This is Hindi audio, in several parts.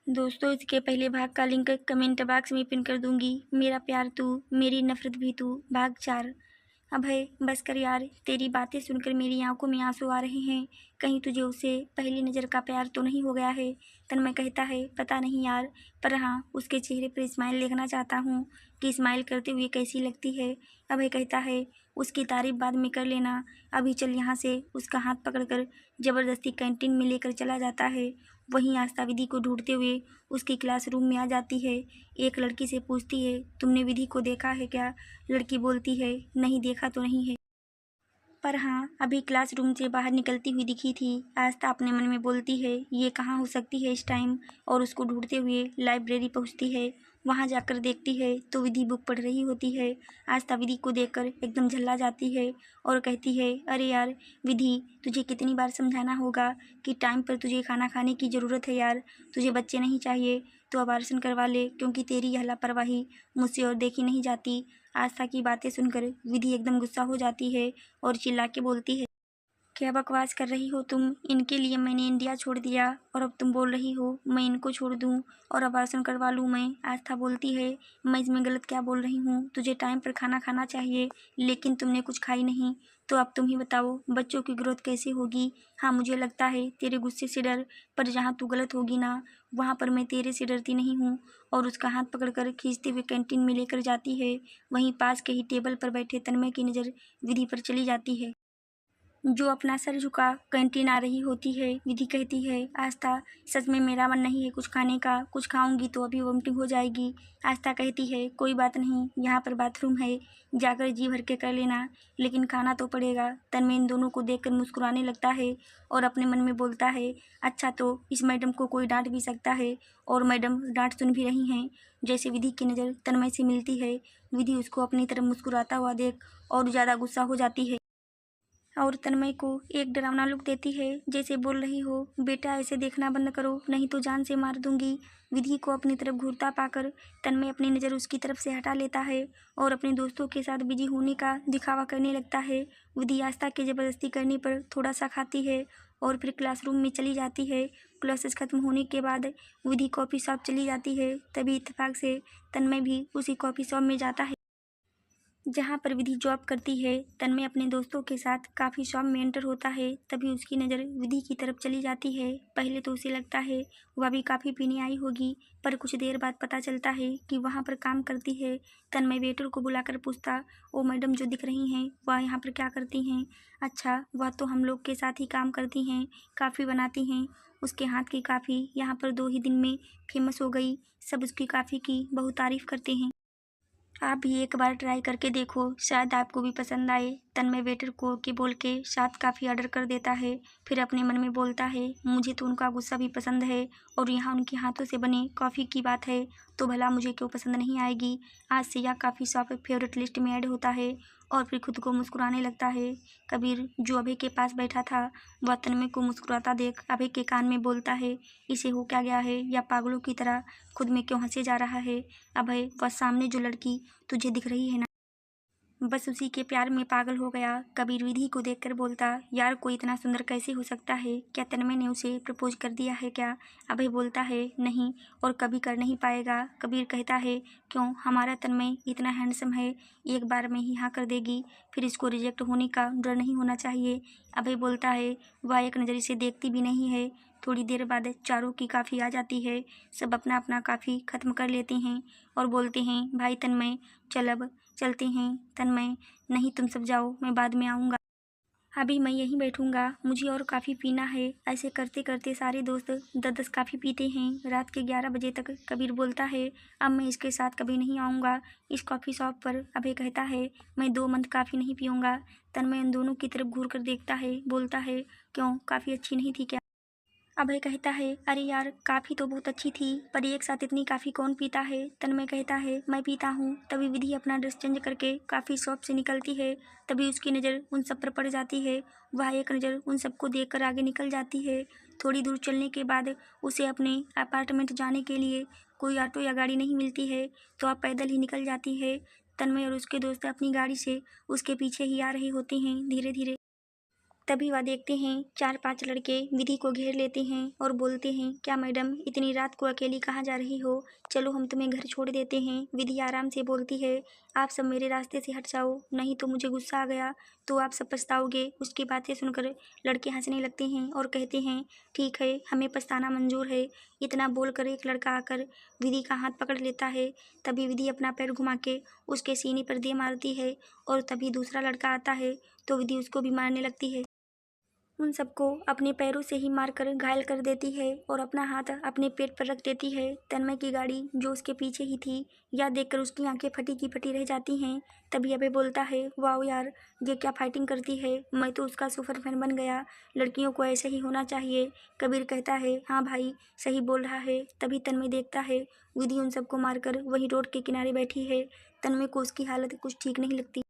दोस्तों, इसके पहले भाग का लिंक कमेंट बॉक्स में पिन कर दूंगी। मेरा प्यार तू, मेरी नफरत भी तू, भाग 4। अभय, बस कर यार, तेरी बातें सुनकर मेरी आंखों में आंसू आ रहे हैं। कहीं तुझे उससे पहली नज़र का प्यार तो नहीं हो गया है? तन्मय कहता है, पता नहीं यार, पर हाँ, उसके चेहरे पर स्माइल देखना चाहता हूँ कि स्माइल करते हुए कैसी लगती है। अभय कहता है, उसकी तारीफ बाद में कर लेना, अभी चल यहाँ से। उसका हाथ पकड़कर जबरदस्ती कैंटीन में लेकर चला जाता है। वहीं आस्था विधि को ढूंढते हुए उसकी क्लासरूम में आ जाती है। एक लड़की से पूछती है, तुमने विधि को देखा है क्या? लड़की बोलती है, नहीं देखा तो नहीं है, पर हाँ, अभी क्लासरूम से बाहर निकलती हुई दिखी थी। आस्था अपने मन में बोलती है, ये कहाँ हो सकती है इस टाइम, और उसको ढूंढते हुए लाइब्रेरी पहुँचती है। वहाँ जाकर देखती है तो विधि बुक पढ़ रही होती है। आस्था विधि को देखकर एकदम झल्ला जाती है और कहती है, अरे यार विधि, तुझे कितनी बार समझाना होगा कि टाइम पर तुझे खाना खाने की ज़रूरत है यार। तुझे बच्चे नहीं चाहिए तो अबॉर्शन करवा ले, क्योंकि तेरी यह लापरवाही मुझसे और देखी नहीं जाती। आस्था की बातें सुनकर विधि एकदम गुस्सा हो जाती है और चिल्ला के बोलती है, क्या बकवास कर रही हो तुम? इनके लिए मैंने इंडिया छोड़ दिया और अब तुम बोल रही हो मैं इनको छोड़ दूं और अबॉर्शन करवा लूं मैं? आस्था बोलती है, मैं इसमें गलत क्या बोल रही हूँ? तुझे टाइम पर खाना खाना चाहिए, लेकिन तुमने कुछ खाई नहीं। तो अब तुम ही बताओ, बच्चों की ग्रोथ कैसे होगी? हाँ, मुझे लगता है तेरे गुस्से से डर, पर जहाँ तू गलत होगी ना, वहाँ पर मैं तेरे से डरती नहीं हूँ। और उसका हाथ पकड़कर खींचते हुए कैंटीन में लेकर जाती है। वहीं पास के ही टेबल पर बैठे तन्मय की नज़र विधि पर चली जाती है, जो अपना सर झुका कैंटीन आ रही होती है। विधि कहती है, आस्था, सच में मेरा मन नहीं है कुछ खाने का, कुछ खाऊंगी तो अभी वोमिटिंग हो जाएगी। आस्था कहती है, कोई बात नहीं, यहाँ पर बाथरूम है, जाकर जी भर के कर लेना, लेकिन खाना तो पड़ेगा। तन्मय इन दोनों को देखकर मुस्कुराने लगता है और अपने मन में बोलता है, अच्छा तो इस मैडम को कोई डांट भी सकता है, और मैडम डांट सुन भी रही हैं। जैसे विधि की नज़र तन्मय से मिलती है, विधि उसको अपनी तरफ मुस्कुराता हुआ देख और ज़्यादा गुस्सा हो जाती है और तन्मय को एक डरावना लुक देती है, जैसे बोल रही हो, बेटा ऐसे देखना बंद करो, नहीं तो जान से मार दूंगी। विधि को अपनी तरफ घूरता पाकर तन्मय अपनी नज़र उसकी तरफ से हटा लेता है और अपने दोस्तों के साथ बिजी होने का दिखावा करने लगता है। विधि आस्था के ज़बरदस्ती करने पर थोड़ा सा खाती है और फिर क्लासरूम में चली जाती है। क्लासेस खत्म होने के बाद विधि कॉफ़ी शॉप चली जाती है। तभी इत्तेफाक से तन्मय भी उसी कॉफ़ी शॉप में जाता है जहाँ पर विधि जॉब करती है। तन्मय अपने दोस्तों के साथ काफ़ी शॉप में एंटर होता है, तभी उसकी नज़र विधि की तरफ चली जाती है। पहले तो उसे लगता है वह भी काफ़ी पीने आई होगी, पर कुछ देर बाद पता चलता है कि वहाँ पर काम करती है। तन्मय वेटर को बुलाकर पूछता, ओ मैडम जो दिख रही हैं वह यहाँ पर क्या करती हैं? अच्छा, वह तो हम लोग के साथ ही काम करती हैं, काफ़ी बनाती हैं। उसके हाथ की काफ़ी यहाँ पर 2 ही दिन में फेमस हो गई। सब उसकी काफ़ी की बहुत तारीफ़ करते हैं। आप भी एक बार ट्राई करके देखो, शायद आपको भी पसंद आए। तन्मय वेटर को ओके बोल के साथ काफ़ी ऑर्डर कर देता है। फिर अपने मन में बोलता है, मुझे तो उनका गुस्सा भी पसंद है, और यहाँ उनके हाथों से बने कॉफ़ी की बात है तो भला मुझे क्यों पसंद नहीं आएगी। आज से यह काफ़ी शॉप फेवरेट लिस्ट में ऐड होता है और फिर खुद को मुस्कुराने लगता है। कबीर, जो अभय के पास बैठा था, वह तन्मय को मुस्कुराता देख अभय के कान में बोलता है, इसे हो क्या गया है, या पागलों की तरह खुद में क्यों हंसे जा रहा है? अभय, वह सामने जो लड़की तुझे दिख रही है ना, बस उसी के प्यार में पागल हो गया। कबीर विधि को देखकर बोलता, यार कोई इतना सुंदर कैसे हो सकता है? क्या तन्मय ने उसे प्रपोज कर दिया है क्या? अभय बोलता है, नहीं, और कभी कर नहीं पाएगा। कबीर कहता है, क्यों? हमारा तन्मय इतना हैंडसम है, एक बार में ही हाँ कर देगी, फिर इसको रिजेक्ट होने का डर नहीं होना चाहिए। अभय बोलता है, वह एक नज़र इसे देखती भी नहीं है। थोड़ी देर बाद चारों की काफ़ी आ जाती है। सब अपना अपना काफ़ी ख़त्म कर लेते हैं और बोलते हैं, भाई तन्मय, चल अब चलते हैं। तन्मय, नहीं तुम सब जाओ, मैं बाद में आऊँगा, अभी मैं यहीं बैठूंगा, मुझे और काफ़ी पीना है। ऐसे करते करते सारे दोस्त 10-10 काफ़ी पीते हैं। रात के 11 बजे तक। कबीर बोलता है, अब मैं इसके साथ कभी नहीं आऊँगा इस कॉफ़ी शॉप पर। अभय कहता है, मैं 2 मंथ काफ़ी नहीं पीऊँगा। तन्मय उन दोनों की तरफ घूर कर देखता है, बोलता है, क्यों, काफ़ी अच्छी नहीं थी क्या? अभय कहता है, अरे यार काफ़ी तो बहुत अच्छी थी, पर एक साथ इतनी काफ़ी कौन पीता है? तन्मय कहता है, मैं पीता हूँ। तभी विधि अपना ड्रेस चेंज करके काफ़ी शॉप से निकलती है। तभी उसकी नज़र उन सब पर पड़ जाती है। वह एक नज़र उन सबको देखकर आगे निकल जाती है। थोड़ी दूर चलने के बाद उसे अपने अपार्टमेंट जाने के लिए कोई ऑटो या गाड़ी नहीं मिलती है, तो आप पैदल ही निकल जाती है। तन्मय और उसके दोस्त अपनी गाड़ी से उसके पीछे ही आ रहे होते हैं धीरे धीरे। तभी वह देखते हैं 4-5 लड़के विधि को घेर लेते हैं और बोलते हैं, क्या मैडम इतनी रात को अकेली कहाँ जा रही हो? चलो हम तुम्हें घर छोड़ देते हैं। विधि आराम से बोलती है, आप सब मेरे रास्ते से हट जाओ, नहीं तो मुझे गुस्सा आ गया तो आप सब पछताओगे। उसकी बातें सुनकर लड़के हंसने लगते हैं और कहते हैं, ठीक है, हमें पछताना मंजूर है। इतना बोलकर एक लड़का आकर विधि का हाथ पकड़ लेता है। तभी विधि अपना पैर घुमा के उसके सीने पर दे मारती है और तभी दूसरा लड़का आता है तो विधि उसको भी मारने लगती है। उन सबको अपने पैरों से ही मारकर घायल कर देती है और अपना हाथ अपने पेट पर रख देती है। तन्मय की गाड़ी जो उसके पीछे ही थी, यह देखकर उसकी आंखें फटी की फटी रह जाती हैं। तभी अभय बोलता है, वाओ यार, ये क्या फाइटिंग करती है, मैं तो उसका सुपर फैन बन गया। लड़कियों को ऐसे ही होना चाहिए। कबीर कहता है, हाँ भाई सही बोल रहा है। तभी तन्मय देखता है विधि उन सबको मारकर वहीं रोड के किनारे बैठी है। तन्मय को उसकी हालत कुछ ठीक नहीं लगती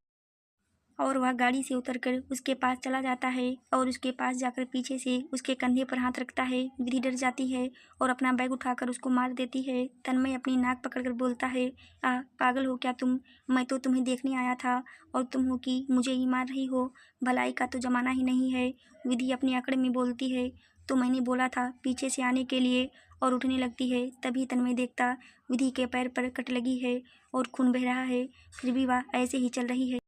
और वह गाड़ी से उतरकर उसके पास चला जाता है और उसके पास जाकर पीछे से उसके कंधे पर हाथ रखता है। विधि डर जाती है और अपना बैग उठाकर उसको मार देती है। तन्मय अपनी नाक पकड़कर बोलता है, पागल हो क्या तुम? मैं तो तुम्हें देखने आया था और तुम हो कि मुझे ही मार रही हो। भलाई का तो जमाना ही नहीं है। विधि अपने अकड़ में बोलती है, तो मैंने बोला था पीछे से आने के लिए, और उठने लगती है। तभी तन्मय देखता विधि के पैर पर कट लगी है और खून बह रहा है, फिर भी वह ऐसे ही चल रही है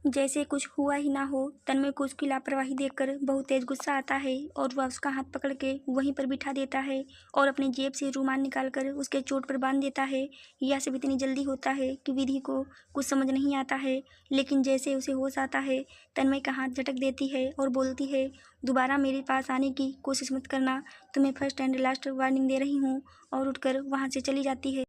जैसे कुछ हुआ ही ना हो। तन्मय को उसकी लापरवाही देखकर बहुत तेज गुस्सा आता है और वह उसका हाथ पकड़ के वहीं पर बिठा देता है और अपनी जेब से रुमाल निकालकर उसके चोट पर बांध देता है। यह सब इतनी जल्दी होता है कि विधि को कुछ समझ नहीं आता है, लेकिन जैसे उसे होश आता है तन्मय का हाथ झटक देती है और बोलती है, दोबारा मेरे पास आने की कोशिश मत करना, तुम्हें फर्स्ट एंड लास्ट वार्निंग दे रही हूँ, और उठकर वहाँ से चली जाती है।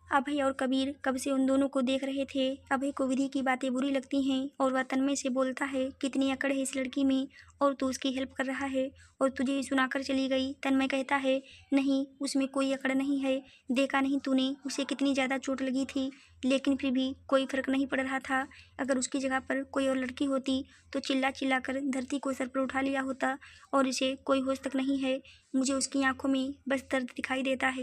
अभय और कबीर कब से उन दोनों को देख रहे थे। अभय को विधि की बातें बुरी लगती हैं और वह तन्मय से बोलता है, कितनी अकड़ है इस लड़की में, और तू उसकी हेल्प कर रहा है और तुझे ही सुनाकर चली गई। तन्मय कहता है, नहीं उसमें कोई अकड़ नहीं है, देखा नहीं तूने उसे कितनी ज़्यादा चोट लगी थी, लेकिन फिर भी कोई फर्क नहीं पड़ रहा था। अगर उसकी जगह पर कोई और लड़की होती तो चिल्ला चिल्ला कर धरती को सर पर उठा लिया होता, और इसे कोई होश तक नहीं है। मुझे उसकी आंखों में बस दर्द दिखाई देता है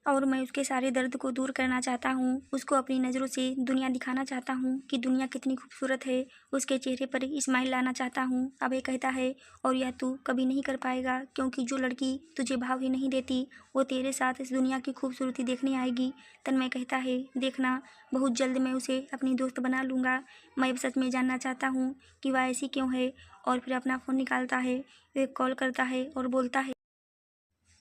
और मैं उसके सारे दर्द को दूर करना चाहता हूँ। उसको अपनी नज़रों से दुनिया दिखाना चाहता हूँ कि दुनिया कितनी खूबसूरत है। उसके चेहरे पर स्माइल लाना चाहता हूँ। अभय कहता है, और यह तू कभी नहीं कर पाएगा, क्योंकि जो लड़की तुझे भाव ही नहीं देती वो तेरे साथ इस दुनिया की खूबसूरती देखने आएगी। तन्मय कहता है, देखना बहुत जल्द मैं उसे अपनी दोस्त बना लूँगा। मैं सच में जानना चाहता हूँ कि वह ऐसी क्यों है। और फिर अपना फ़ोन निकालता है, एक कॉल करता है और बोलता है,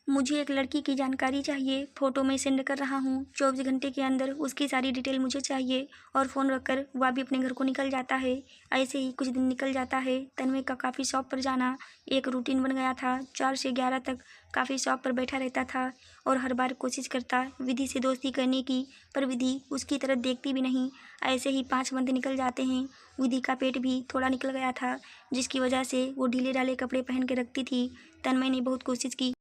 मुझे एक लड़की की जानकारी चाहिए, फ़ोटो मैं सेंड कर रहा हूँ, 24 घंटे के अंदर उसकी सारी डिटेल मुझे चाहिए। और फ़ोन रखकर वह भी अपने घर को निकल जाता है। ऐसे ही कुछ दिन निकल जाता है। तन्मय का काफ़ी शॉप पर जाना एक रूटीन बन गया था। 4 से 11 तक काफ़ी शॉप पर बैठा रहता था और हर बार कोशिश करता विधि से दोस्ती करने की, पर विधि उसकी तरफ देखती भी नहीं। ऐसे ही 5 मंथ निकल जाते हैं। विधि का पेट भी थोड़ा निकल गया था, जिसकी वजह से वो ढीले ढाले कपड़े पहन के रखती थी। तन्मय ने बहुत कोशिश की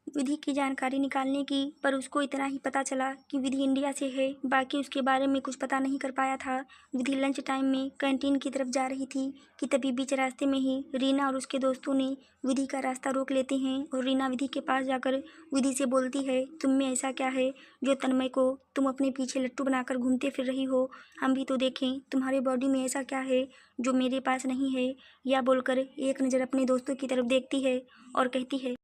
विधि की जानकारी निकालने की, पर उसको इतना ही पता चला कि विधि इंडिया से है, बाकी उसके बारे में कुछ पता नहीं कर पाया था। विधि लंच टाइम में कैंटीन की तरफ जा रही थी कि तभी बीच रास्ते में ही रीना और उसके दोस्तों ने विधि का रास्ता रोक लेते हैं और रीना विधि के पास जाकर विधि से बोलती है, तुम में ऐसा क्या है जो तन्मय को तुम अपने पीछे लट्टू बनाकर घूमते फिर रही हो? हम भी तो देखें, तुम्हारे बॉडी में ऐसा क्या है जो मेरे पास नहीं है? यह बोलकर एक नज़र अपने दोस्तों की तरफ देखती है और कहती है,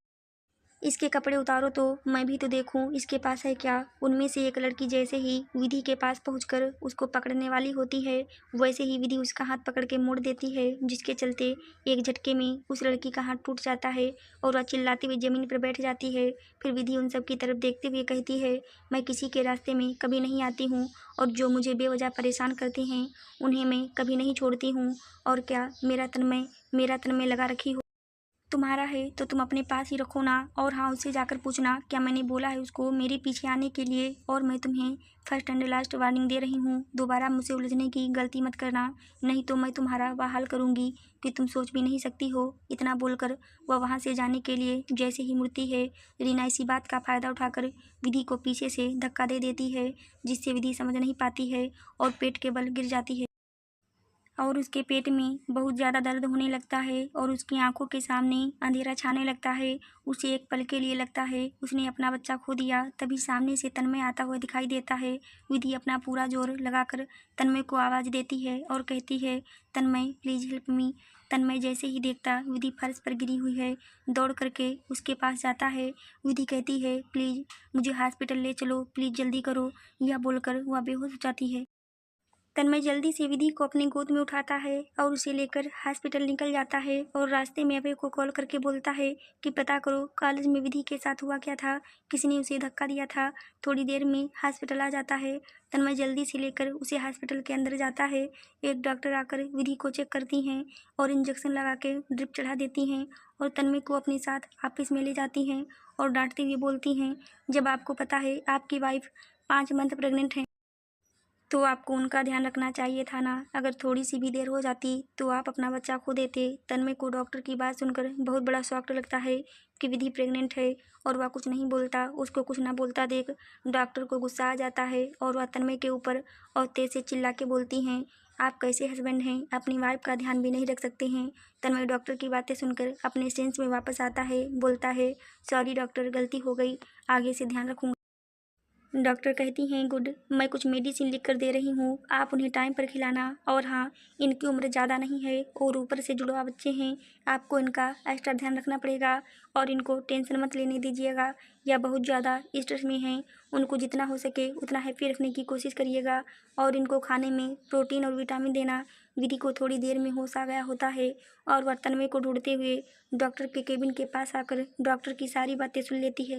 इसके कपड़े उतारो तो मैं भी तो देखूं इसके पास है क्या। उनमें से एक लड़की जैसे ही विधि के पास पहुंचकर उसको पकड़ने वाली होती है, वैसे ही विधि उसका हाथ पकड़ के मोड़ देती है, जिसके चलते एक झटके में उस लड़की का हाथ टूट जाता है और वह चिल्लाती हुई जमीन पर बैठ जाती है। फिर विधि उन सब की तरफ देखते हुए कहती है, मैं किसी के रास्ते में कभी नहीं आती हूँ और जो मुझे बेवजह परेशान करते हैं उन्हें मैं कभी नहीं छोड़ती हूँ। और क्या मेरा तन में लगा रखी हो, तुम्हारा है तो तुम अपने पास ही रखो ना। और हाँ, उससे जाकर पूछना क्या मैंने बोला है उसको मेरे पीछे आने के लिए। और मैं तुम्हें फर्स्ट एंड लास्ट वार्निंग दे रही हूँ, दोबारा मुझसे उलझने की गलती मत करना, नहीं तो मैं तुम्हारा वह हाल करूँगी कि तुम सोच भी नहीं सकती हो। इतना बोलकर वह वहाँ से जाने के लिए जैसे ही मुड़ती है, रीना इसी बात का फ़ायदा उठाकर विधि को पीछे से धक्का दे देती है, जिससे विधि समझ नहीं पाती है और पेट के बल गिर जाती है और उसके पेट में बहुत ज़्यादा दर्द होने लगता है और उसकी आंखों के सामने अंधेरा छाने लगता है। उसे एक पल के लिए लगता है उसने अपना बच्चा खो दिया। तभी सामने से तन्मय आता हुआ दिखाई देता है। विधि अपना पूरा जोर लगाकर तन्मय को आवाज़ देती है और कहती है, तन्मय प्लीज़ हेल्प मी। तन्मय जैसे ही देखता विधि फर्श पर गिरी हुई है, दौड़ करके उसके पास जाता है। विधि कहती है, प्लीज़ मुझे हॉस्पिटल ले चलो, प्लीज़ जल्दी करो। यह बोलकर वह बेहोश हो जाती है। तन्मय जल्दी से विधि को अपनी गोद में उठाता है और उसे लेकर हॉस्पिटल निकल जाता है और रास्ते में अभय को कॉल करके बोलता है कि पता करो कॉलेज में विधि के साथ हुआ क्या था, किसने उसे धक्का दिया था। थोड़ी देर में हॉस्पिटल आ जाता है। तन्मय जल्दी से लेकर उसे हॉस्पिटल के अंदर जाता है। एक डॉक्टर आकर विधि को चेक करती हैं और इंजेक्शन लगा के ड्रिप चढ़ा देती हैं और तन्मय को अपने साथ ऑफिस में ले जाती हैं और डांटते हुए बोलती हैं, जब आपको पता है आपकी वाइफ 5 मंथ प्रेग्नेंट है तो आपको उनका ध्यान रखना चाहिए था ना। अगर थोड़ी सी भी देर हो जाती तो आप अपना बच्चा खो देते। तन्मय को डॉक्टर की बात सुनकर बहुत बड़ा शॉक लगता है कि विधि प्रेग्नेंट है और वह कुछ नहीं बोलता। उसको कुछ ना बोलता देख डॉक्टर को गुस्सा आ जाता है और वह तन्मय के ऊपर और तेज से चिल्ला के बोलती हैं, आप कैसे हस्बैंड हैं, अपनी वाइफ का ध्यान भी नहीं रख सकते हैं। तन्मय डॉक्टर की बातें सुनकर अपने सेंस में वापस आता है, बोलता है, सॉरी डॉक्टर, गलती हो गई, आगे से ध्यान रखूँगा। डॉक्टर कहती हैं, गुड, मैं कुछ मेडिसिन लिख कर दे रही हूँ, आप उन्हें टाइम पर खिलाना। और हाँ, इनकी उम्र ज़्यादा नहीं है और ऊपर से जुड़वा बच्चे हैं, आपको इनका एक्स्ट्रा ध्यान रखना पड़ेगा और इनको टेंशन मत लेने दीजिएगा। या बहुत ज़्यादा स्ट्रेस में हैं, उनको जितना हो सके उतना हैप्पी रखने की कोशिश करिएगा और इनको खाने में प्रोटीन और विटामिन देना। विधि को थोड़ी देर में होश आ गया होता है और वह तन्मय को ढूंढते हुए डॉक्टर के केबिन के पास आकर डॉक्टर की सारी बातें सुन लेती है।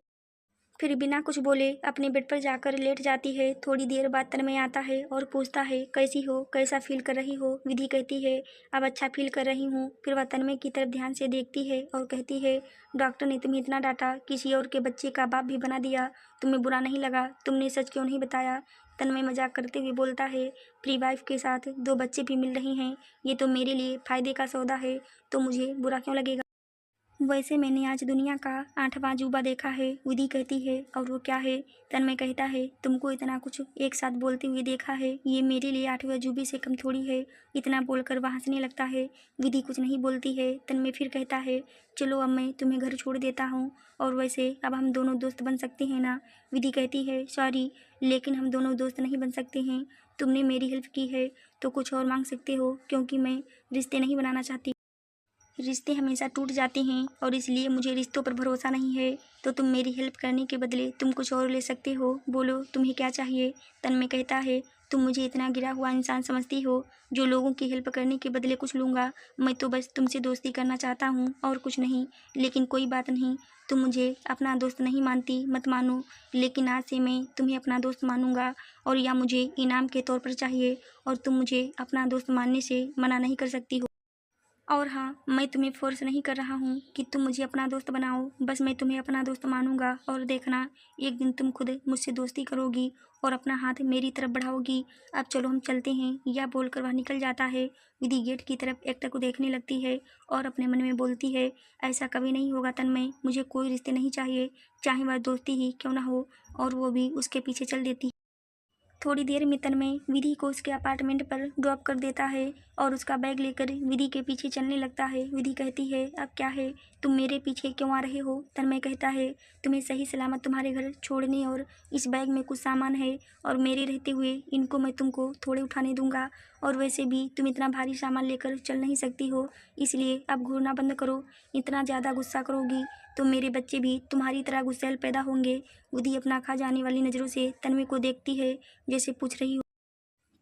फिर बिना कुछ बोले अपने बेड पर जाकर लेट जाती है। थोड़ी देर बाद तन्मय आता है और पूछता है, कैसी हो, कैसा फील कर रही हो। विधि कहती है, अब अच्छा फील कर रही हूँ। फिर वह तन्मय की तरफ ध्यान से देखती है और कहती है, डॉक्टर ने तुम्हें इतना डांटा, किसी और के बच्चे का बाप भी बना दिया, तुम्हें बुरा नहीं लगा, तुमने सच क्यों नहीं बताया। तन्मय मजाक करते हुए बोलता है, प्री वाइफ के साथ 2 बच्चे भी मिल रहे हैं, ये तो मेरे लिए फ़ायदे का सौदा है, तो मुझे बुरा क्यों लगेगा। वैसे मैंने आज दुनिया का 8वां अजूबा देखा है। विधि कहती है, और वो क्या है। तन्मय कहता है, तुमको इतना कुछ एक साथ बोलते हुए देखा है, ये मेरे लिए 8वें अजूबे से कम थोड़ी है। इतना बोलकर वह हंसने लगता है। विधि कुछ नहीं बोलती है। तन्मय फिर कहता है, चलो अब मैं तुम्हें घर छोड़ देता हूँ और वैसे अब हम दोनों दोस्त बन सकते हैं ना। विधि कहती है, सॉरी, लेकिन हम दोनों दोस्त नहीं बन सकते हैं। तुमने मेरी हेल्प की है तो कुछ और मांग सकते हो, क्योंकि मैं रिश्ते नहीं बनाना चाहती। रिश्ते हमेशा टूट जाते हैं और इसलिए मुझे रिश्तों पर भरोसा नहीं है। तो तुम मेरी हेल्प करने के बदले तुम कुछ और ले सकते हो, बोलो तुम्हें क्या चाहिए। तन्मय कहता है, तुम मुझे इतना गिरा हुआ इंसान समझती हो जो लोगों की हेल्प करने के बदले कुछ लूँगा। मैं तो बस तुमसे दोस्ती करना चाहता हूँ और कुछ नहीं। लेकिन कोई बात नहीं, तुम मुझे अपना दोस्त नहीं मानती, मत मानो, लेकिन आज से मैं तुम्हें अपना दोस्त मानूंगा और या मुझे इनाम के तौर पर चाहिए और तुम मुझे अपना दोस्त मानने से मना नहीं कर सकती हो। और हाँ, मैं तुम्हें फ़ोर्स नहीं कर रहा हूँ कि तुम मुझे अपना दोस्त बनाओ, बस मैं तुम्हें अपना दोस्त मानूंगा और देखना, एक दिन तुम खुद मुझसे दोस्ती करोगी और अपना हाथ मेरी तरफ बढ़ाओगी। अब चलो हम चलते हैं। यह बोलकर वह निकल जाता है। विधि गेट की तरफ एकता को देखने लगती है और अपने मन में बोलती है, ऐसा कभी नहीं होगा तन्मय, मुझे कोई रिश्ते नहीं चाहिए, चाहे वह दोस्ती ही क्यों ना हो। और वो भी उसके पीछे चल देती है। थोड़ी देर में तन्मय विधि को उसके अपार्टमेंट पर ड्रॉप कर देता है और उसका बैग लेकर विधि के पीछे चलने लगता है। विधि कहती है, अब क्या है, तुम मेरे पीछे क्यों आ रहे हो। तन्मय कहता है, तुम्हें सही सलामत तुम्हारे घर छोड़ने और इस बैग में कुछ सामान है और मेरे रहते हुए इनको मैं तुमको थोड़े उठाने दूंगा और वैसे भी तुम इतना भारी सामान लेकर चल नहीं सकती हो, इसलिए अब घूरना बंद करो। इतना ज़्यादा गुस्सा करोगी तो मेरे बच्चे भी तुम्हारी तरह गुस्सैल पैदा होंगे। विधि अपना खा जाने वाली नज़रों से तन्मय को देखती है, जैसे पूछ रही हो,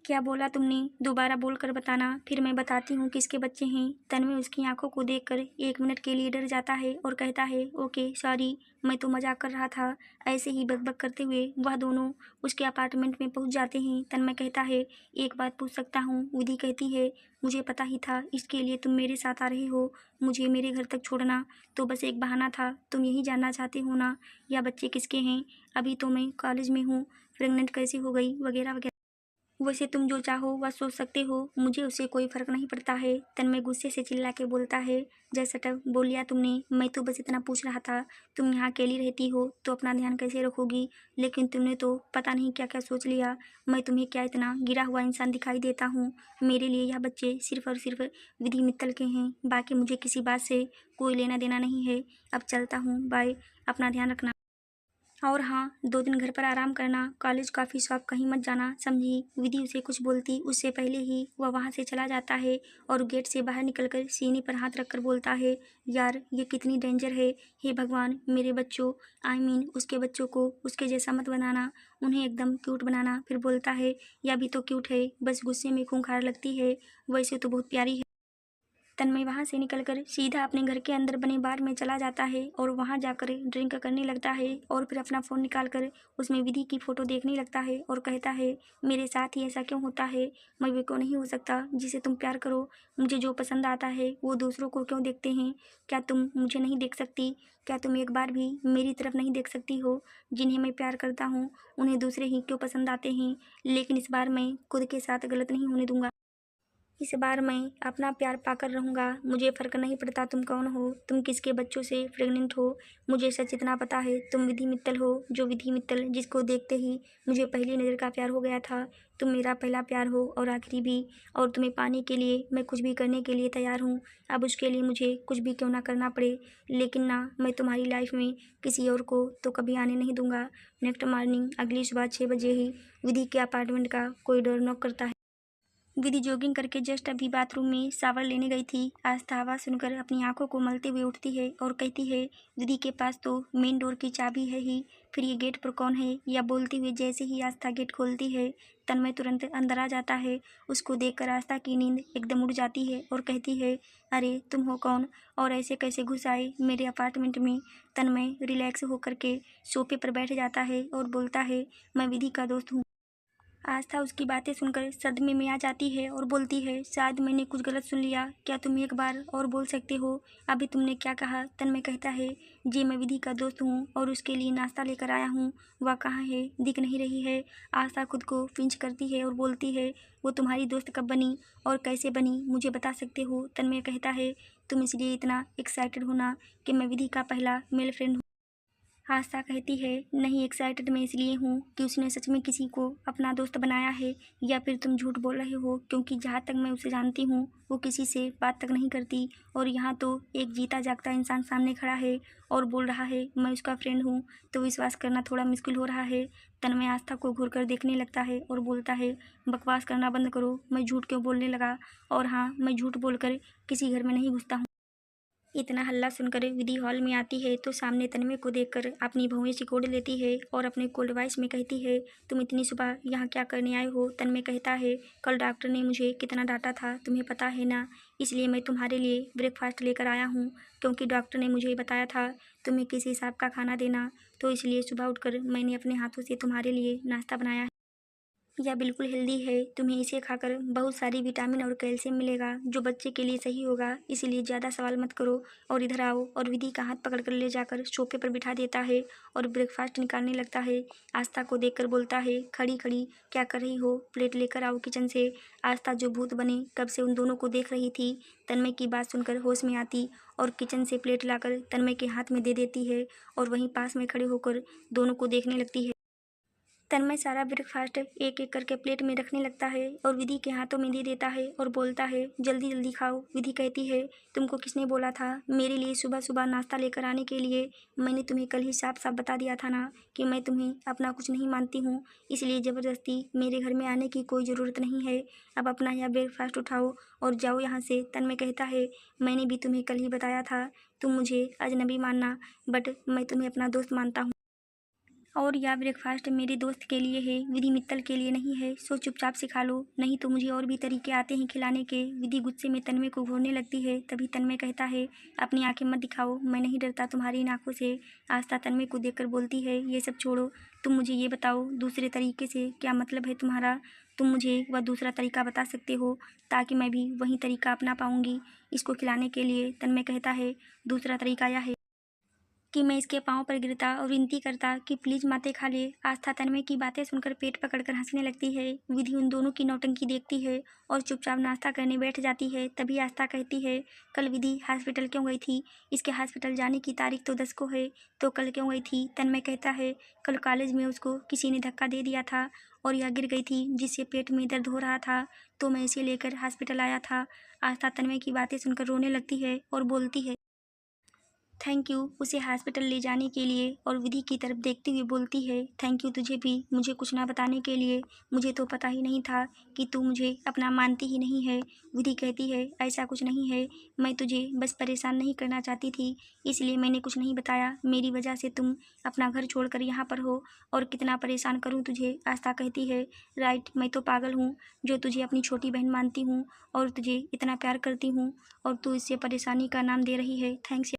क्या बोला तुमने, दोबारा बोल कर बताना, फिर मैं बताती हूँ किसके बच्चे हैं। तन्मय उसकी आंखों को देखकर 1 मिनट के लिए डर जाता है और कहता है, ओके सॉरी, मैं तो मजाक कर रहा था। ऐसे ही बकबक करते हुए वह दोनों उसके अपार्टमेंट में पहुँच जाते हैं। तन्मय कहता है, एक बात पूछ सकता हूँ। विधि कहती है, मुझे पता ही था इसके लिए तुम मेरे साथ आ रहे हो, मुझे मेरे घर तक छोड़ना तो बस एक बहाना था। तुम यही जानना चाहते हो ना, या बच्चे किसके हैं। अभी तो मैं कॉलेज में हूँ, प्रेग्नेंट कैसे हो गई, वगैरह वगैरह। वैसे तुम जो चाहो वह सोच सकते हो, मुझे उससे कोई फर्क नहीं पड़ता है। तन्मय गुस्से से चिल्ला के बोलता है, जैसा टब बोल लिया तुमने, मैं तो बस इतना पूछ रहा था, तुम यहाँ अकेली रहती हो तो अपना ध्यान कैसे रखोगी, लेकिन तुमने तो पता नहीं क्या क्या सोच लिया। मैं तुम्हें क्या इतना गिरा हुआ इंसान दिखाई देता हूँ। मेरे लिए यह बच्चे सिर्फ और सिर्फ विधि मित्तल के हैं, बाकी मुझे किसी बात से कोई लेना देना नहीं है। अब चलता हूँ, बाय, अपना ध्यान रखना। और हाँ, 2 दिन घर पर आराम करना, कॉलेज, कॉफ़ी शॉप कहीं मत जाना, समझी? विधि उसे कुछ बोलती उससे पहले ही वह वहाँ से चला जाता है और गेट से बाहर निकलकर सीने पर हाथ रखकर बोलता है, यार ये कितनी डेंजर है। हे भगवान, मेरे बच्चों, आई मीन उसके बच्चों को उसके जैसा मत बनाना, उन्हें एकदम क्यूट बनाना। फिर बोलता है, यह भी तो क्यूट है, बस गुस्से में खूंखार लगती है, वैसे तो बहुत प्यारी है। तन्मय वहाँ से निकलकर सीधा अपने घर के अंदर बने बार में चला जाता है और वहाँ जाकर ड्रिंक करने लगता है और फिर अपना फ़ोन निकालकर उसमें विधि की फ़ोटो देखने लगता है और कहता है, मेरे साथ ही ऐसा क्यों होता है? मैं वे को नहीं हो सकता जिसे तुम प्यार करो। मुझे जो पसंद आता है वो दूसरों को क्यों देखते हैं? क्या तुम मुझे नहीं देख सकती? क्या तुम एक बार भी मेरी तरफ नहीं देख सकती हो? जिन्हें मैं प्यार करता हूँ उन्हें दूसरे ही क्यों पसंद आते हैं? लेकिन इस बार मैं खुद के साथ गलत नहीं होने दूंगा। इस बार मैं अपना प्यार पाकर रहूँगा। मुझे फ़र्क नहीं पड़ता तुम कौन हो, तुम किसके बच्चों से प्रेग्नेंट हो। मुझे सच इतना पता है, तुम विधि मित्तल हो, जो विधि मित्तल जिसको देखते ही मुझे पहली नज़र का प्यार हो गया था। तुम मेरा पहला प्यार हो और आखिरी भी, और तुम्हें पाने के लिए मैं कुछ भी करने के लिए तैयार हूँ। अब उसके लिए मुझे कुछ भी क्यों ना करना पड़े, लेकिन ना, मैं तुम्हारी लाइफ में किसी और को तो कभी आने नहीं दूंगा। नेक्स्ट मॉर्निंग अगली सुबह 6 बजे ही विधि के अपार्टमेंट का कोई डोर नॉक करता है। विधि जॉगिंग करके जस्ट अभी बाथरूम में शावर लेने गई थी। आस्था आवाज़ सुनकर अपनी आंखों को मलते हुए उठती है और कहती है, विधि के पास तो मेन डोर की चाबी है ही, फिर ये गेट पर कौन है? या बोलती हुई जैसे ही आस्था गेट खोलती है, तन्मय तुरंत अंदर आ जाता है। उसको देखकर आस्था की नींद एकदम उड़ जाती है और कहती है, अरे तुम हो कौन और ऐसे कैसे घुस आए मेरे अपार्टमेंट में? तन्मय रिलैक्स होकर के सोफे पर बैठ जाता है और बोलता है, मैं विधि का दोस्त हूँ। आस्था उसकी बातें सुनकर सदमे में आ जाती है और बोलती है, शायद मैंने कुछ गलत सुन लिया, क्या तुम एक बार और बोल सकते हो? अभी तुमने क्या कहा? तन्मय कहता है, जी मैं विधि का दोस्त हूँ और उसके लिए नाश्ता लेकर आया हूँ। वह कहाँ है? दिख नहीं रही है। आस्था खुद को पिंच करती है और बोलती है, वो तुम्हारी दोस्त कब बनी और कैसे बनी, मुझे बता सकते हो? तन्मय कहता है, तुम इसलिए इतना एक्साइटेड हो ना कि मैं विधि का पहला मेल फ्रेंड हूँ। आस्था कहती है, नहीं, एक्साइटेड मैं इसलिए हूँ कि उसने सच में किसी को अपना दोस्त बनाया है, या फिर तुम झूठ बोल रहे हो, क्योंकि जहाँ तक मैं उसे जानती हूँ वो किसी से बात तक नहीं करती, और यहाँ तो एक जीता जागता इंसान सामने खड़ा है और बोल रहा है मैं उसका फ्रेंड हूँ, तो विश्वास करना थोड़ा मुश्किल हो रहा है। तन्मय आस्था को घूर कर देखने लगता है और बोलता है, बकवास करना बंद करो, मैं झूठ क्यों बोलने लगा? और हाँ, मैं झूठ बोलकर किसी घर में नहीं घुसता हूँ। इतना हल्ला सुनकर विधि हॉल में आती है तो सामने तन्मय को देखकर अपनी भौहें सिकोड़ लेती है और अपने कोल्ड वॉइस में कहती है, तुम इतनी सुबह यहाँ क्या करने आए हो? तन्मय कहता है, कल डॉक्टर ने मुझे कितना डांटा था तुम्हें पता है ना, इसलिए मैं तुम्हारे लिए ब्रेकफास्ट लेकर आया हूँ, क्योंकि डॉक्टर ने मुझे बताया था तुम्हें किस हिसाब का खाना देना, तो इसलिए सुबह उठकर मैंने अपने हाथों से तुम्हारे लिए नाश्ता बनाया है। यह बिल्कुल हेल्दी है, तुम्हें इसे खाकर बहुत सारी विटामिन और कैल्शियम मिलेगा जो बच्चे के लिए सही होगा, इसीलिए ज़्यादा सवाल मत करो और इधर आओ। और विधि का हाथ पकड़कर ले जाकर सोफे पर बिठा देता है और ब्रेकफास्ट निकालने लगता है। आस्था को देखकर बोलता है, खड़ी खड़ी क्या कर रही हो, प्लेट लेकर आओ किचन से। आस्था जो भूत बने कब से उन दोनों को देख रही थी, तन्मय की बात सुनकर होश में आती और किचन से प्लेट लाकर तन्मय के हाथ में दे देती है और वहीं पास में खड़े होकर दोनों को देखने लगती है। तन्मय सारा ब्रेकफास्ट एक एक करके प्लेट में रखने लगता है और विधि के हाथों में दे देता है और बोलता है, जल्दी जल्दी खाओ। विधि कहती है, तुमको किसने बोला था मेरे लिए सुबह सुबह नाश्ता लेकर आने के लिए? मैंने तुम्हें कल ही साफ साफ बता दिया था ना कि मैं तुम्हें अपना कुछ नहीं मानती हूँ, इसलिए ज़बरदस्ती मेरे घर में आने की कोई ज़रूरत नहीं है। अब अपना यह ब्रेकफास्ट उठाओ और जाओ यहाँ से। तन्मय कहता है, मैंने भी तुम्हें कल ही बताया था, तुम मुझे अजनबी मानना, बट मैं तुम्हें अपना दोस्त मानता हूँ और यह ब्रेकफास्ट मेरे दोस्त के लिए है, विधि मित्तल के लिए नहीं है, सो चुपचाप से खा लो, नहीं तो मुझे और भी तरीके आते हैं खिलाने के। विधि गुस्से में तन्मय को घूरने लगती है। तभी तन्मय कहता है, अपनी आंखें मत दिखाओ, मैं नहीं डरता तुम्हारी इन आंखों से। आस्था तन्मय को देखकर बोलती है, ये सब छोड़ो, तुम मुझे ये बताओ दूसरे तरीके से क्या मतलब है तुम्हारा? तुम मुझे वह दूसरा तरीका बता सकते हो ताकि मैं भी वही तरीका अपना पाऊंगी इसको खिलाने के लिए। तन्मय कहता है, दूसरा तरीका यह है कि मैं इसके पाँव पर गिरता और विनती करता कि प्लीज़ माते खा ले। आस्था तन्मय की बातें सुनकर पेट पकड़कर हंसने लगती है। विधि उन दोनों की नौटंकी देखती है और चुपचाप नाश्ता करने बैठ जाती है। तभी आस्था कहती है, कल विधि हॉस्पिटल क्यों गई थी? इसके हॉस्पिटल जाने की तारीख तो 10 को है, तो कल क्यों गई थी? तन्मय कहता है, कल कॉलेज में उसको किसी ने धक्का दे दिया था और यह गिर गई थी जिससे पेट में दर्द हो रहा था, तो मैं इसे लेकर हॉस्पिटल आया था। आस्था तन्मय की बातें सुनकर रोने लगती है और बोलती है, थैंक यू उसे हॉस्पिटल ले जाने के लिए और विधि की तरफ देखते हुए बोलती है, थैंक यू तुझे भी मुझे कुछ ना बताने के लिए। मुझे तो पता ही नहीं था कि तू मुझे अपना मानती ही नहीं है। विधि कहती है, ऐसा कुछ नहीं है, मैं तुझे बस परेशान नहीं करना चाहती थी, इसलिए मैंने कुछ नहीं बताया। मेरी वजह से तुम अपना घर छोड़कर यहाँ पर हो और कितना परेशान करूँ तुझे। आस्था कहती है, राइट, मैं तो पागल हूँ जो तुझे अपनी छोटी बहन मानती हूँ और तुझे इतना प्यार करती हूँ और तू इससे परेशानी का नाम दे रही है। थैंक्स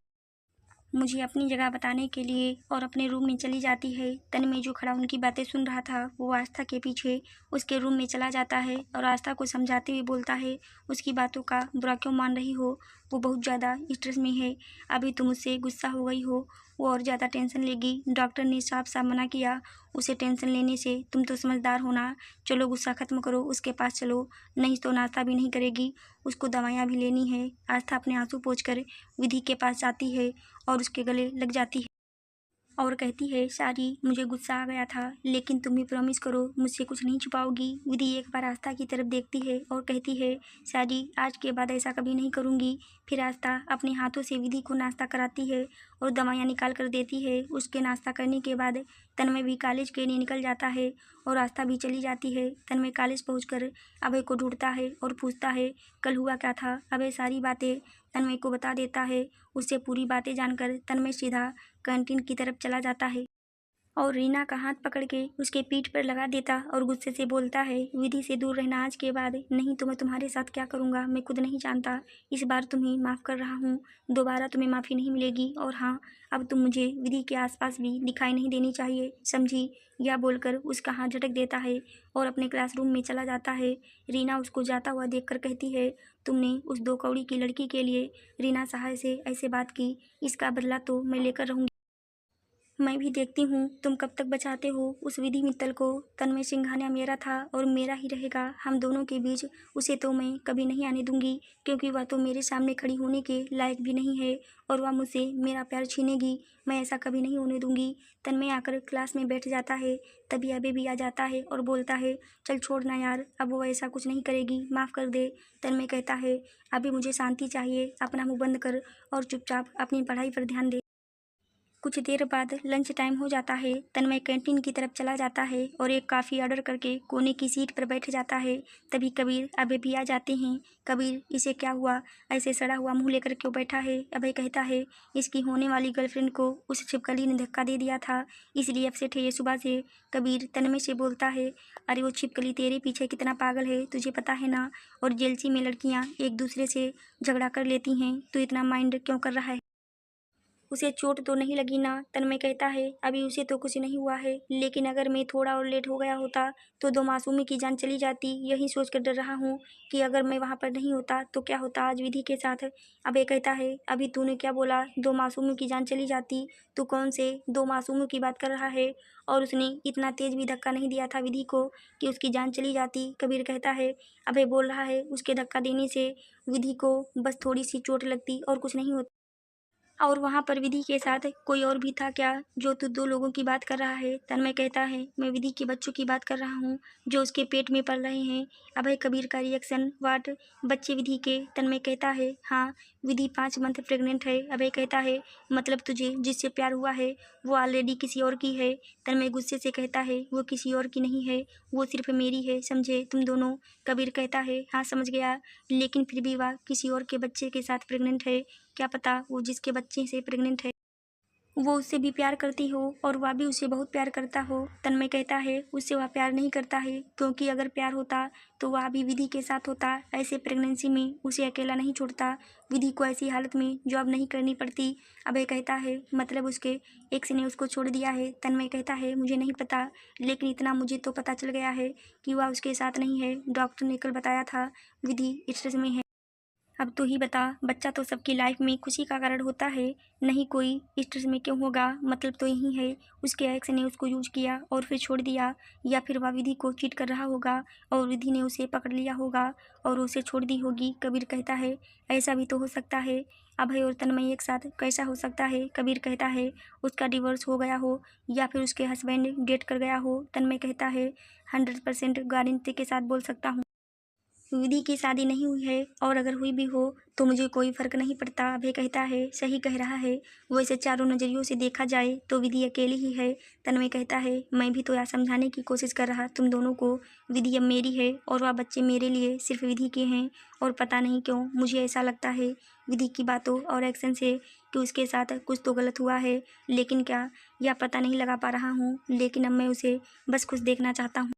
मुझे अपनी जगह बताने के लिए और अपने रूम में चली जाती है। तन्मय जो खड़ा उनकी बातें सुन रहा था वो आस्था के पीछे उसके रूम में चला जाता है और आस्था को समझाते हुए बोलता है, उसकी बातों का बुरा क्यों मान रही हो, वो बहुत ज़्यादा स्ट्रेस में है। अभी तुम उससे गुस्सा हो गई हो, वो और ज़्यादा टेंशन लेगी। डॉक्टर ने साफ साफ मना किया उसे टेंशन लेने से। तुम तो समझदार हो ना, चलो गुस्सा ख़त्म करो, उसके पास चलो, नहीं तो नाश्ता भी नहीं करेगी, उसको दवाइयाँ भी लेनी है। आस्था अपने आंसू पोंछकर विधि के पास जाती है और उसके गले लग जाती है और कहती है, सारी मुझे गुस्सा आ गया था, लेकिन तुम भी प्रॉमिस करो मुझसे कुछ नहीं छुपाओगी। विधि एक बार आस्था की तरफ देखती है और कहती है, सारी आज के बाद ऐसा कभी नहीं करूँगी। फिर आस्था अपने हाथों से विधि को नाश्ता कराती है और दवाइयाँ निकाल कर देती है। उसके नाश्ता करने के बाद तन्मय भी कॉलेज के लिए निकल जाता है और आस्था भी चली जाती है। तन्मय कॉलेज पहुँचकर अभय को ढूंढता है और पूछता है, कल हुआ क्या था। अभय सारी बातें तन्मय को बता देता है। उससे पूरी बातें जानकर तन्मय सीधा कैंटीन की तरफ चला जाता है और रीना का हाथ पकड़ के उसके पीठ पर लगा देता और गुस्से से बोलता है, विधि से दूर रहना आज के बाद, नहीं तो मैं तुम्हारे साथ क्या करूँगा मैं खुद नहीं जानता। इस बार तुम्हें माफ़ कर रहा हूँ, दोबारा तुम्हें माफ़ी नहीं मिलेगी। और हाँ, अब तुम मुझे विधि के आसपास भी दिखाई नहीं देनी चाहिए, समझी। यह बोलकर उसका हाथ झटक देता है और अपने क्लासरूम में चला जाता है। रीना उसको जाता हुआ देखकर कहती है, तुमने उस 2 कौड़ी की लड़की के लिए रीना सहाय से ऐसे बात की, इसका बदला तो मैं लेकर रहूँगी। मैं भी देखती हूँ तुम कब तक बचाते हो उस विधि मित्तल को। तन्मय सिंघानिया मेरा था और मेरा ही रहेगा, हम दोनों के बीच उसे तो मैं कभी नहीं आने दूंगी, क्योंकि वह तो मेरे सामने खड़ी होने के लायक भी नहीं है और वह मुझसे मेरा प्यार छीनेगी। मैं ऐसा कभी नहीं होने दूंगी। तन्मय आकर क्लास में बैठ जाता है, तभी अबे भी आ जाता है और बोलता है, चल छोड़ ना यार, अब वो ऐसा कुछ नहीं करेगी, माफ़ कर दे। तन्मय कहता है, अभी मुझे शांति चाहिए, अपना मुँह बंद कर और चुपचाप अपनी पढ़ाई पर ध्यान दे। कुछ देर बाद लंच टाइम हो जाता है। तन्मय कैंटीन की तरफ चला जाता है और एक कॉफ़ी ऑर्डर करके कोने की सीट पर बैठ जाता है। तभी कबीर अभय भी आ जाते हैं। कबीर, इसे क्या हुआ, ऐसे सड़ा हुआ मुंह लेकर क्यों बैठा है। अभय कहता है, इसकी होने वाली गर्लफ्रेंड को उस छिपकली ने धक्का दे दिया था, इसलिए अपसेट है ये सुबह से। कबीर तन्मय से बोलता है, अरे वो छिपकली तेरे पीछे कितना पागल है तुझे पता है ना, और जेलसी में लड़कियाँ एक दूसरे से झगड़ा कर लेती हैं, तो इतना माइंड क्यों कर रहा है। उसे चोट तो नहीं लगी ना। तन्मय कहता है, अभी उसे तो कुछ नहीं हुआ है, लेकिन अगर मैं थोड़ा और लेट हो गया होता तो 2 मासूमी की जान चली जाती। यही सोच कर डर रहा हूँ कि अगर मैं वहाँ पर नहीं होता तो क्या होता आज विधि के साथ। अभय कहता है, अभी तूने क्या बोला, 2 मासूमों की जान चली जाती, तू कौन से 2 मासूमों की बात कर रहा है। और उसने इतना तेज भी धक्का नहीं दिया था विधि को कि उसकी जान चली जाती। कबीर कहता है, अभय बोल रहा है उसके धक्का देने से विधि को बस थोड़ी सी चोट लगती और कुछ नहीं होता। और वहाँ पर विधि के साथ कोई और भी था क्या, जो तू 2 लोगों की बात कर रहा है। तन्मय कहता है, मैं विधि के बच्चों की बात कर रहा हूँ जो उसके पेट में पल रहे हैं। अभय कबीर का रिएक्शन, वाट, बच्चे विधि के। तन्मय कहता है, हाँ, विधि 5 मंथ प्रेग्नेंट है। अभय कहता है, मतलब तुझे जिससे प्यार हुआ है वो ऑलरेडी किसी और की है। तन्मय गुस्से से कहता है, वो किसी और की नहीं है, वो सिर्फ मेरी है, समझे तुम दोनों। कबीर कहता है, हाँ समझ गया, लेकिन फिर भी वह किसी और के बच्चे के साथ प्रेग्नेंट है, क्या पता वो जिसके बच्चे से प्रेग्नेंट है वो उससे भी प्यार करती हो और वह भी उसे बहुत प्यार करता हो। तन्मय कहता है, उससे वह प्यार नहीं करता है, क्योंकि अगर प्यार होता तो वह भी विधि के साथ होता। ऐसे प्रेगनेंसी में उसे अकेला नहीं छोड़ता, विधि को ऐसी हालत में जॉब नहीं करनी पड़ती। अभय कहता है, मतलब उसके एक्स ने उसको छोड़ दिया है। तन्मय कहता है, मुझे नहीं पता, लेकिन इतना मुझे तो पता चल गया है कि वह उसके साथ नहीं है। डॉक्टर ने कल बताया था विधि स्ट्रेस में है। अब तू ही बता, बच्चा तो सबकी लाइफ में खुशी का कारण होता है, नहीं कोई स्ट्रेस में क्यों होगा। मतलब तो यही है, उसके एक्स ने उसको यूज किया और फिर छोड़ दिया, या फिर वह विधि को चीट कर रहा होगा और विधि ने उसे पकड़ लिया होगा और उसे छोड़ दी होगी। कबीर कहता है, ऐसा भी तो हो सकता है। अभय और तन्मय एक साथ कैसा हो सकता है। कबीर कहता है, उसका डिवोर्स हो गया हो या फिर उसके हस्बैंड डेट कर गया हो। तन्मय कहता है, 100% गारंटी के साथ बोल सकता हूँ। विधि की शादी नहीं हुई है और अगर हुई भी हो तो मुझे कोई फ़र्क नहीं पड़ता। अभय कहता है सही कह रहा है, वैसे चारों नज़रियों से देखा जाए तो विधि अकेली ही है। तन्मय कहता है मैं भी तो यार समझाने की कोशिश कर रहा तुम दोनों को। विधि अब मेरी है और वह बच्चे मेरे लिए सिर्फ विधि के हैं। और पता नहीं क्यों मुझे ऐसा लगता है विधि की बातों और एक्शन से कि उसके साथ कुछ तो गलत हुआ है, लेकिन क्या यह पता नहीं लगा पा रहा हूँ। लेकिन अब मैं उसे बस खुश देखना चाहता हूँ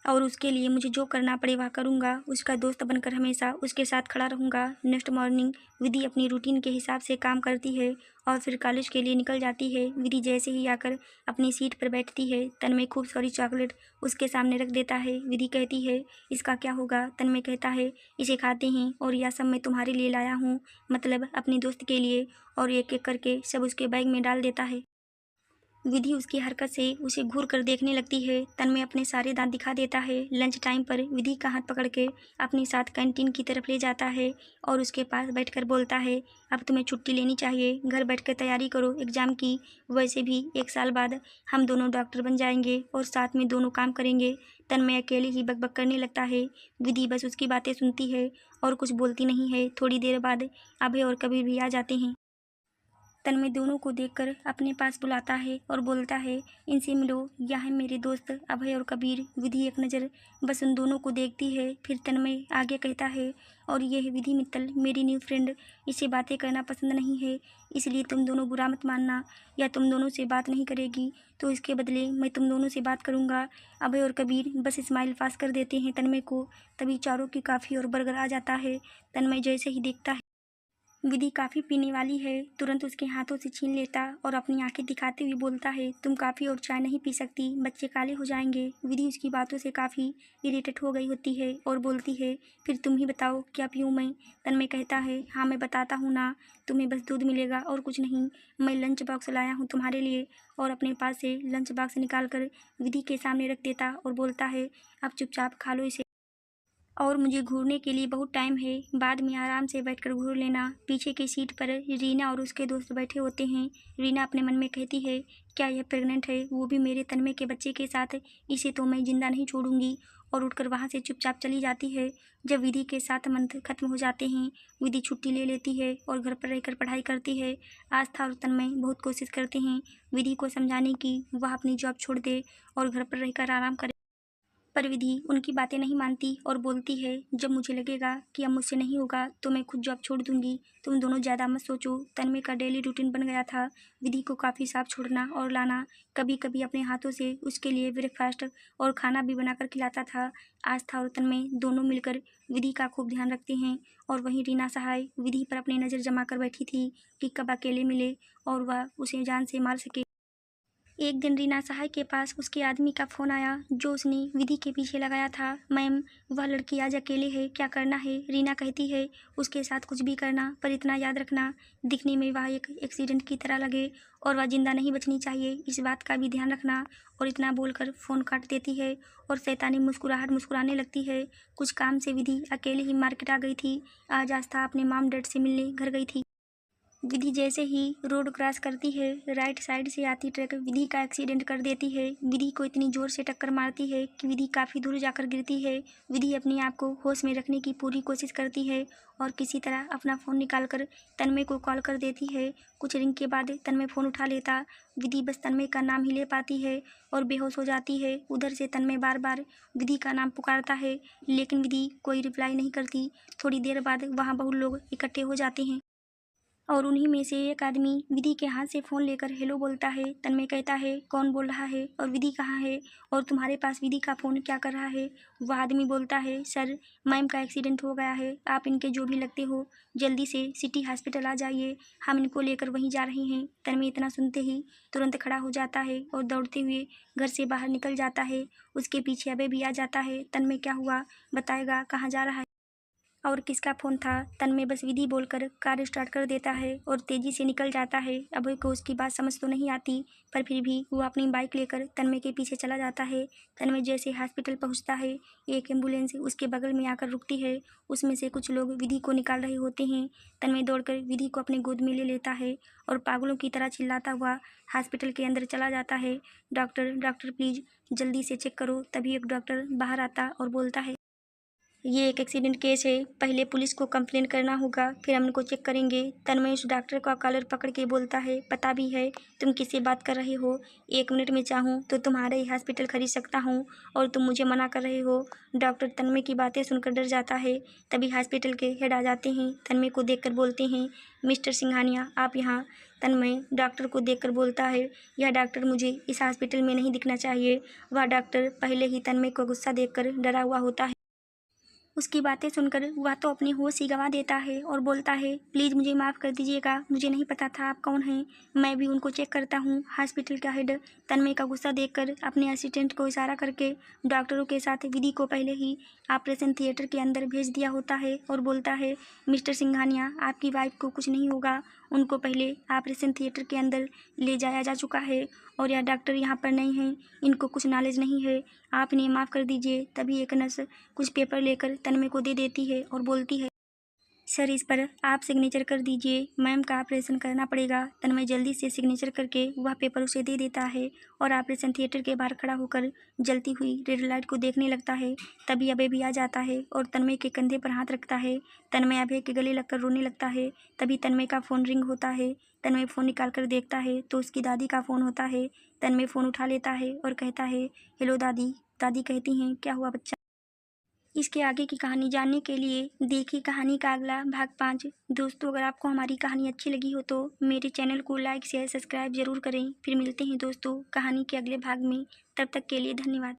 और उसके लिए मुझे जो करना पड़े वह करूँगा। उसका दोस्त बनकर हमेशा उसके साथ खड़ा रहूँगा। नेक्स्ट मॉर्निंग विधि अपनी रूटीन के हिसाब से काम करती है और फिर कॉलेज के लिए निकल जाती है। विधि जैसे ही आकर अपनी सीट पर बैठती है, तन्मय खूब सारी चॉकलेट उसके सामने रख देता है। विधि कहती है इसका क्या होगा? तन्मय कहता है इसे खाते हैं और यह सब मैं तुम्हारे लिए लाया हूँ, मतलब अपनी दोस्त के लिए। और एक एक करके सब उसके बैग में डाल देता है। विधि उसकी हरकत से उसे घूर कर देखने लगती है। तन्मय अपने सारे दांत दिखा देता है। लंच टाइम पर विधि का हाथ पकड़ के अपने साथ कैंटीन की तरफ ले जाता है और उसके पास बैठकर बोलता है अब तुम्हें छुट्टी लेनी चाहिए, घर बैठकर तैयारी करो एग्ज़ाम की। वैसे भी 1 साल बाद हम दोनों डॉक्टर बन जाएंगे और साथ में दोनों काम करेंगे। तन्मय अकेले ही बकबक करने लगता है। विधि बस उसकी बातें सुनती है और कुछ बोलती नहीं है। थोड़ी देर बाद अभय और कबीर भी आ जाते हैं। तन्मय दोनों को देखकर अपने पास बुलाता है और बोलता है इनसे मिलो, यह है मेरे दोस्त अभय और कबीर। विधि एक नज़र बस उन दोनों को देखती है, फिर तन्मय आगे कहता है और ये है विधि मित्तल, मेरी न्यू फ्रेंड। इसे बातें करना पसंद नहीं है, इसलिए तुम दोनों बुरा मत मानना। या तुम दोनों से बात नहीं करेगी तो इसके बदले मैं तुम दोनों से बात करूँगा। अभय और कबीर बस स्माइल पास कर देते हैं तन्मय को। तभी चारों की काफ़ी और बर्गर आ जाता है। तन्मय जैसे ही देखता है विधि काफ़ी पीने वाली है, तुरंत उसके हाथों से छीन लेता और अपनी आंखें दिखाते हुए बोलता है तुम काफ़ी और चाय नहीं पी सकती, बच्चे काले हो जाएंगे। विधि उसकी बातों से काफ़ी इरिटेट हो गई होती है और बोलती है फिर तुम ही बताओ क्या पीऊँ मैं। तन्मय कहता है हाँ मैं बताता हूँ ना, तुम्हें बस दूध मिलेगा और कुछ नहीं। मैं लंच बॉक्स लाया हूँ तुम्हारे लिए। और अपने पास से लंच बॉक्स निकाल कर विधि के सामने रख देता और बोलता है अब चुपचाप खा लो इसे और मुझे घूरने के लिए बहुत टाइम है, बाद में आराम से बैठकर घूर लेना। पीछे की सीट पर रीना और उसके दोस्त बैठे होते हैं। रीना अपने मन में कहती है क्या यह प्रेग्नेंट है, वो भी मेरे तन्मय के बच्चे के साथ, इसे तो मैं जिंदा नहीं छोड़ूंगी। और उठकर वहाँ से चुपचाप चली जाती है। जब विधि के 7 मंथ खत्म हो जाते हैं, विधि छुट्टी ले लेती है और घर पर रहकर पढ़ाई करती है। आस्था और तन्मय बहुत कोशिश करते हैं विधि को समझाने की वह अपनी जॉब छोड़ दे और घर पर रहकर आराम करे, पर विधि उनकी बातें नहीं मानती और बोलती है जब मुझे लगेगा कि अब मुझसे नहीं होगा तो मैं खुद जॉब छोड़ दूंगी। तुम दोनों ज़्यादा मत सोचो। तन्मय का डेली रूटीन बन गया था विधि को काफ़ी साफ छोड़ना और लाना, कभी कभी अपने हाथों से उसके लिए ब्रेकफास्ट और खाना भी बनाकर खिलाता था। आस्था और तन्मय दोनों मिलकर विधि का खूब ध्यान रखते हैं। और वहीं रीना सहाय विधि पर अपनी नज़र जमा कर बैठी थी कि कब अकेले मिले और वह उसे जान से मार सके। एक दिन रीना सहाय के पास उसके आदमी का फ़ोन आया जो उसने विधि के पीछे लगाया था। मैम वह लड़की आज अकेले है, क्या करना है? रीना कहती है उसके साथ कुछ भी करना, पर इतना याद रखना दिखने में वह एक एक्सीडेंट की तरह लगे और वह जिंदा नहीं बचनी चाहिए, इस बात का भी ध्यान रखना। और इतना बोलकर फ़ोन काट देती है और शैतानी मुस्कुराहट मुस्कुराने लगती है। कुछ काम से विधि अकेले ही मार्केट आ गई थी। आज आस्था अपने मॉम डैड से मिलने घर गई थी। विधि जैसे ही रोड क्रॉस करती है, राइट साइड से आती ट्रक विधि का एक्सीडेंट कर देती है। विधि को इतनी जोर से टक्कर मारती है कि विधि काफ़ी दूर जाकर गिरती है। विधि अपने आप को होश में रखने की पूरी कोशिश करती है और किसी तरह अपना फ़ोन निकालकर तन्मय को कॉल कर देती है। कुछ रिंग के बाद तन्मय फ़ोन उठा लेता। विधि बस तन्मय का नाम ही ले पाती है और बेहोश हो जाती है। उधर से तन्मय बार बार विधि का नाम पुकारता है, लेकिन विधि कोई रिप्लाई नहीं करती। थोड़ी देर बाद वहाँ बहुत लोग इकट्ठे हो जाते हैं और उन्हीं में से एक आदमी विधि के हाथ से फ़ोन लेकर हेलो बोलता है। तन्मय कहता है कौन बोल रहा है और विधि कहाँ है और तुम्हारे पास विधि का फ़ोन क्या कर रहा है? वह आदमी बोलता है सर मैम का एक्सीडेंट हो गया है, आप इनके जो भी लगते हो जल्दी से सिटी हॉस्पिटल आ जाइए, हम इनको लेकर वहीं जा रहे हैं। तन्मय इतना सुनते ही तुरंत खड़ा हो जाता है और दौड़ते हुए घर से बाहर निकल जाता है। उसके पीछे अभय भी आ जाता है। तन्मय क्या हुआ बताएगा, कहाँ जा रहा है और किसका फ़ोन था? तन्मय बस विधि बोलकर कार स्टार्ट कर देता है और तेज़ी से निकल जाता है। अभय को उसकी बात समझ तो नहीं आती, पर फिर भी वो अपनी बाइक लेकर तन्मय के पीछे चला जाता है। तन्मय जैसे हॉस्पिटल पहुंचता है, एक एम्बुलेंस उसके बगल में आकर रुकती है। उसमें से कुछ लोग विधि को निकाल रहे होते हैं। तन्मय दौड़कर विधि को अपने गोद में ले लेता है और पागलों की तरह चिल्लाता हुआ हॉस्पिटल के अंदर चला जाता है। डॉक्टर डॉक्टर प्लीज़ जल्दी से चेक करो। तभी एक डॉक्टर बाहर आता और बोलता है ये एक एक्सीडेंट केस है, पहले पुलिस को कंप्लेंट करना होगा, फिर हम इनको चेक करेंगे। तन्मय उस डॉक्टर का कॉलर पकड़ के बोलता है, पता भी है तुम किससे बात कर रहे हो, 1 मिनट में चाहूँ तो तुम्हारा ही हॉस्पिटल खरीद सकता हूँ और तुम मुझे मना कर रहे हो। डॉक्टर तन्मय की बातें सुनकर डर जाता है। तभी हॉस्पिटल के हेड आ जाते हैं, तन्मय को देखकर बोलते हैं, मिस्टर सिंघानिया आप यहाँ। तन्मय डॉक्टर को देखकर बोलता है, यह डॉक्टर मुझे इस हॉस्पिटल में नहीं दिखना चाहिए। वह डॉक्टर पहले ही तन्मय को गुस्सा देखकर डरा हुआ होता है। उसकी बातें सुनकर वह तो अपनी होश ही गंवा देता है और बोलता है, प्लीज़ मुझे माफ़ कर दीजिएगा, मुझे नहीं पता था आप कौन हैं। मैं भी उनको चेक करता हूँ। हॉस्पिटल का हेड तन्मय का गुस्सा देखकर अपने असिस्टेंट को इशारा करके डॉक्टरों के साथ विधि को पहले ही ऑपरेशन थिएटर के अंदर भेज दिया होता है और बोलता है, मिस्टर सिंघानिया आपकी वाइफ को कुछ नहीं होगा, उनको पहले ऑपरेशन थिएटर के अंदर ले जाया जा चुका है और यह डॉक्टर यहाँ पर नहीं हैं, इनको कुछ नॉलेज नहीं है, आप इन्हें माफ़ कर दीजिए। तभी एक नर्स कुछ पेपर लेकर तन्मय को दे देती है और बोलती है, सर इस पर आप सिग्नेचर कर दीजिए, मैम का ऑपरेशन करना पड़ेगा। तन्मय जल्दी से सिग्नेचर करके वह पेपर उसे दे देता है और ऑपरेशन थिएटर के बाहर खड़ा होकर जलती हुई रेड लाइट को देखने लगता है। तभी अभय भी आ जाता है और तन्मय के कंधे पर हाथ रखता है। तन्मय अभय के गले लगकर रोने लगता है। तभी तन्मय का फ़ोन रिंग होता है। तन्मय फ़ोन निकाल कर देखता है तो उसकी दादी का फ़ोन होता है। तन्मय फ़ोन उठा लेता है और कहता है, हेलो दादी। दादी कहती हैं, क्या हुआ बच्चा। इसके आगे की कहानी जानने के लिए देखिए कहानी का अगला भाग 5। दोस्तों अगर आपको हमारी कहानी अच्छी लगी हो तो मेरे चैनल को लाइक शेयर सब्सक्राइब ज़रूर करें। फिर मिलते हैं दोस्तों कहानी के अगले भाग में, तब तक के लिए धन्यवाद।